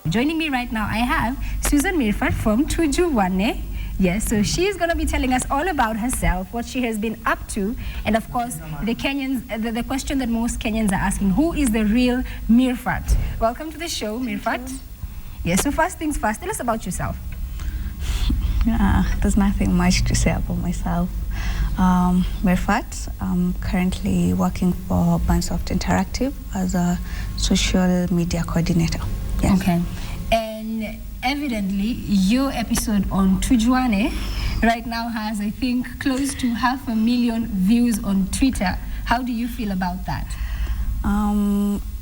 Joining me right now, I have Susan Mirfat from Tujuane. Yes, so she is going to be telling us all about herself, what she has been up to, and of course, the the question that most Kenyans are asking, who is the real Mirfat? Welcome to the show, Mirfat. Yes, so first things first, tell us about yourself. There's nothing much to say about myself. Mirfat, I'm currently working for Bansoft Interactive as a social media coordinator. Yes. Okay. And evidently, your episode on Tujuane right now has, I think, close to 500,000 views on Twitter. How do you feel about that?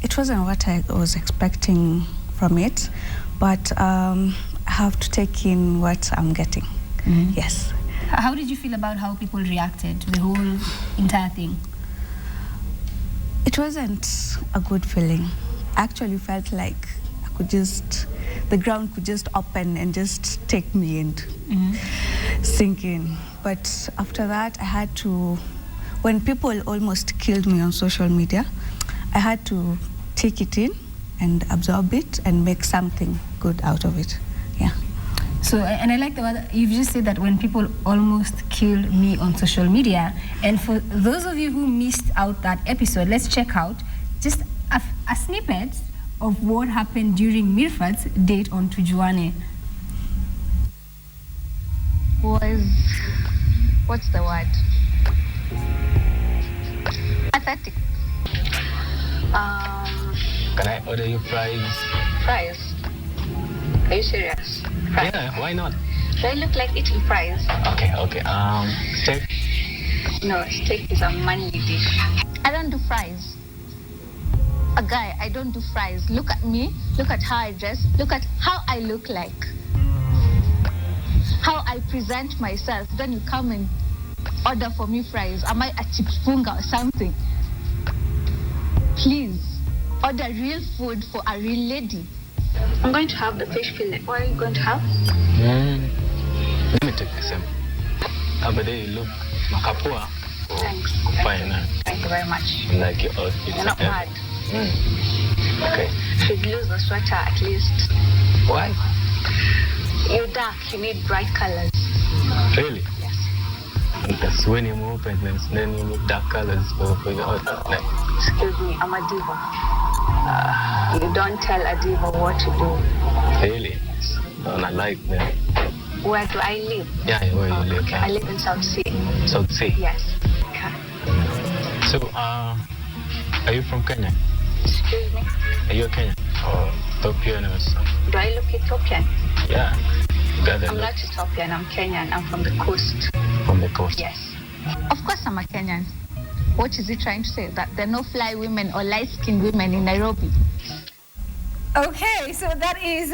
It wasn't what I was expecting from it, but I have to take in what I'm getting. Mm-hmm. Yes. How did you feel about how people reacted to the whole entire thing? It wasn't a good feeling. I actually felt like the ground could just open and just take me and sink in. But after that, I had to, when people almost killed me on social media, I had to take it in and absorb it and make something good out of it. Yeah. So, and I like the one you've just said that when people almost killed me on social media. And for those of you who missed out that episode, let's check out just a snippet of what happened during Mirfat's date on Tujuane. What's the word? Pathetic. Can I order you fries? Fries? Are you serious? Fries? Yeah, why not? Do I look like eating fries? Okay. Steak? No, steak is a manly dish. I don't do fries. A guy, I don't do fries. Look at me, look at how I dress, look at how I look like, how I present myself. Then you come and order for me fries. Am I a chipfunga or something? Please, order real food for a real lady. I'm going to have the fish fillet. What are you going to have? Let me take the same. But you look makapua. Thanks. Fine. Thank you very much. Like your outfit. You're not bad. Okay. Should lose the sweater at least. Why? You're dark, you need bright colors. Really? Yes. And that's when you move and then you need dark colors for your outfit. Excuse me, I'm a diva. You don't tell a diva what to do. Really? Yes. No, I like that. Where do I live? Yeah, where you live. Okay. I live in South Sea. South Sea? Yes. Okay. So, are you from Kenya? Excuse me? Are you a Kenyan? Or Ethiopian or something? Do I look Ethiopian? Yeah. I'm not Ethiopian, I'm Kenyan. I'm from the coast. From the coast? Yes. Of course I'm a Kenyan. What is he trying to say? That there are no fly women or light-skinned women in Nairobi? Okay, so that is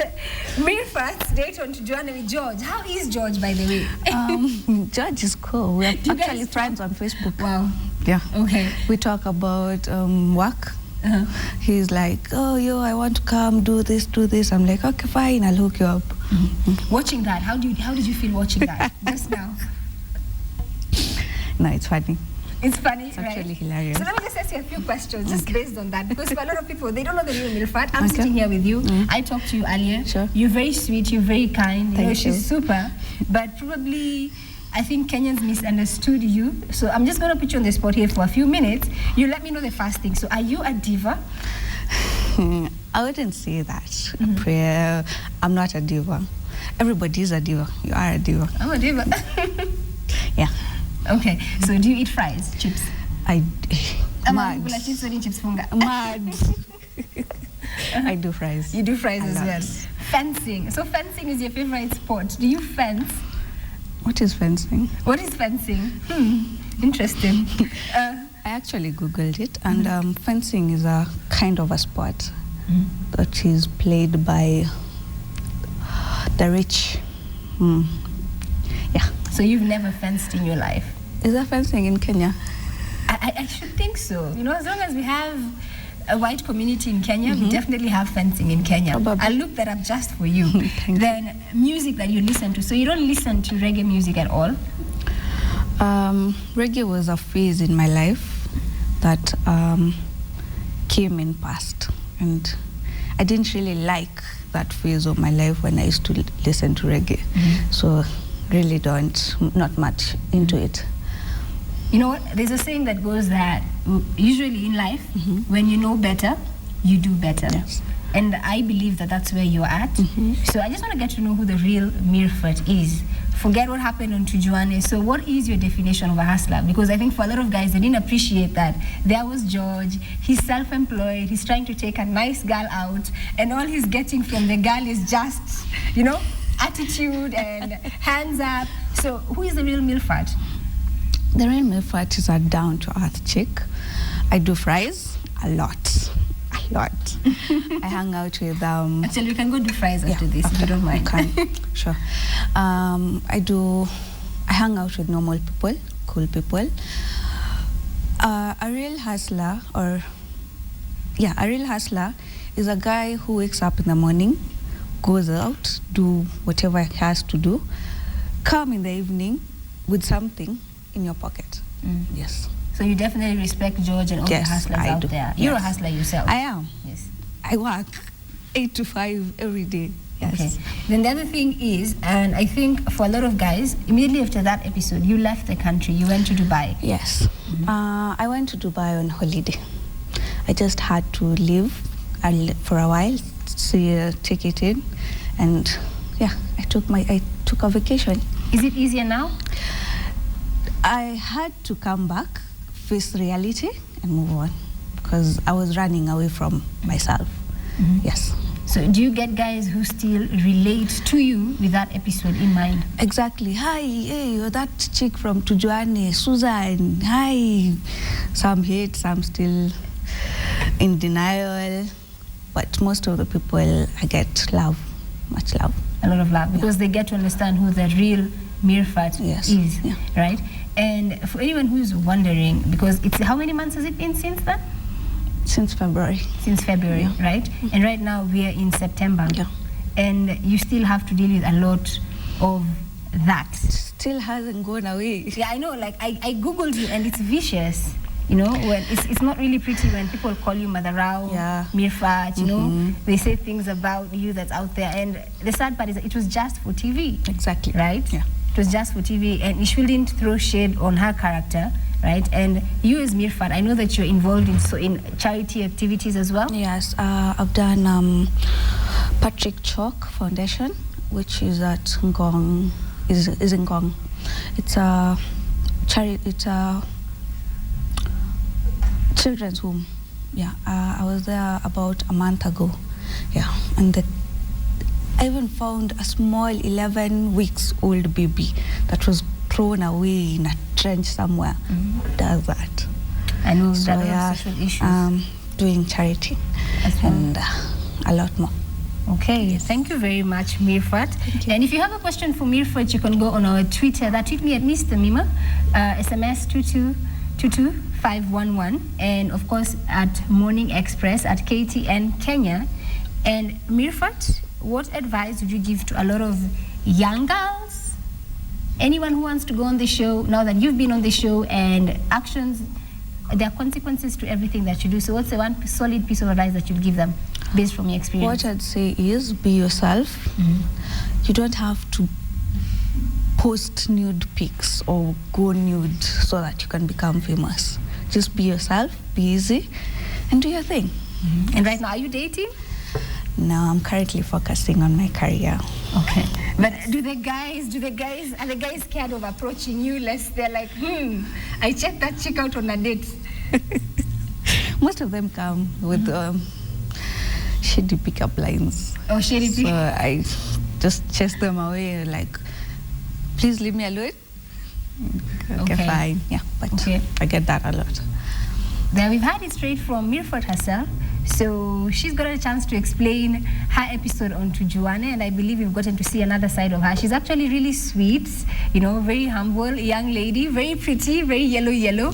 Mirfat's date on Tujuane with George. How is George, by the way? George is cool. We're actually friends on Facebook. Wow. Yeah. Okay. We talk about work. He's like, oh, I want to come do this. I'm like, okay, fine, I'll hook you up. Watching that, how did you feel watching that just now? No, it's funny. It's funny, it's actually hilarious. So let me just ask you a few questions just based on that, because for a lot of people, they don't know the real Mirfat. I'm sitting here with you. I talked to you earlier. Sure. You're very sweet. You're very kind. Thank you. She's super. But probably, I think Kenyans misunderstood you. So I'm just going to put you on the spot here for a few minutes. You let me know the first thing. So are you a diva? I wouldn't say that. I'm not a diva. Everybody is a diva. You are a diva. I'm a diva. Yeah. Okay, so do you eat fries, chips? Mad. Chips funga. Mad. I do fries. You do fries as well. Fencing. So fencing is your favorite sport. Do you fence? What is fencing? What is fencing? Interesting. I actually Googled it, and fencing is a kind of a sport that is played by the rich. Yeah. So you've never fenced in your life? Is there fencing in Kenya? I should think so. You know, as long as we have a white community in Kenya, we definitely have fencing in Kenya. Probably. I'll look that up just for you. Then music that you listen to. So you don't listen to reggae music at all? Reggae was a phase in my life that came and passed. And I didn't really like that phase of my life when I used to listen to reggae. So really not much into it. You know what? There's a saying that goes that usually in life, when you know better, you do better. Yes. And I believe that that's where you're at. So I just want to get to know who the real Mirfat is. Forget what happened on Tujuane. So what is your definition of a hustler? Because I think for a lot of guys, they didn't appreciate that. There was George, he's self-employed, he's trying to take a nice girl out, and all he's getting from the girl is just, you know, attitude and hands up. So who is the real Mirfat? The real Mirfat is a down-to-earth chick. I do fries a lot. I hang out with Actually, we can go do fries after this, if you don't mind. Sure. I hang out with normal people, cool people. A real hustler is a guy who wakes up in the morning, goes out, do whatever he has to do, come in the evening with something in your pocket. Yes. So you definitely respect George and all the hustlers out there. You're a hustler yourself. I am. Yes. I work 8 to 5 every day. Yes. Okay. Then the other thing is, and I think for a lot of guys, immediately after that episode, you left the country. You went to Dubai. Yes. I went to Dubai on holiday. I just had to leave for a while, take it in, and I took a vacation. Is it easier now? I had to come back, face reality, and move on, because I was running away from myself. Yes. So do you get guys who still relate to you with that episode in mind? Exactly. Hi, hey, you're that chick from Tujuane, Susan. Hi. Some hate, some still in denial, but most of the people, I get love, much love. A lot of love, because they get to understand who the real Mirfat is, right? And for anyone who's wondering, because it's how many months has it been since then? Since February. Since February, right? And right now we are in September. And you still have to deal with a lot of that. Still hasn't gone away. Yeah, I know. Like I googled you, and it's vicious. You know, when it's not really pretty when people call you Madarao, Mirfat. You know, they say things about you that's out there. And the sad part is that it was just for TV. Exactly. Right? Yeah. It was just for TV, and you shouldn't throw shade on her character, right? And you as Mirfat, I know that you're involved in charity activities as well. Yes, I've done Patrick Chalk Foundation, which is at Ngong, is in Ngong. It's a charity. It's a children's home. Yeah, I was there about a month ago. Yeah, and I even found a small 11 weeks old baby that was thrown away in a trench somewhere. Who does that? I know that social issues. Doing charity and a lot more. Okay, thank you very much, Mirfat. And if you have a question for Mirfat, you can go on our Twitter. Tweet me at Miss Tamima, SMS 2222511, and of course at Morning Express at KTN Kenya. And Mirfat, what advice would you give to a lot of young girls? Anyone who wants to go on the show, now that you've been on the show, and actions, there are consequences to everything that you do. So what's the one solid piece of advice that you'd give them based from your experience? What I'd say is be yourself. You don't have to post nude pics or go nude so that you can become famous. Just be yourself, be easy, and do your thing. And right now, are you dating? No, I'm currently focusing on my career. Okay. But are the guys scared of approaching you lest they're like, I checked that chick out on a date? Most of them come with shady pickup lines. Oh, shady pickup. So I just chase them away, like, please leave me alone. Okay, fine. Yeah, but I get that a lot. Then we've had it straight from Mirfat herself. So she's got a chance to explain her episode on Tujuane, and I believe we've gotten to see another side of her. She's actually really sweet, you know, very humble young lady, very pretty, very yellow.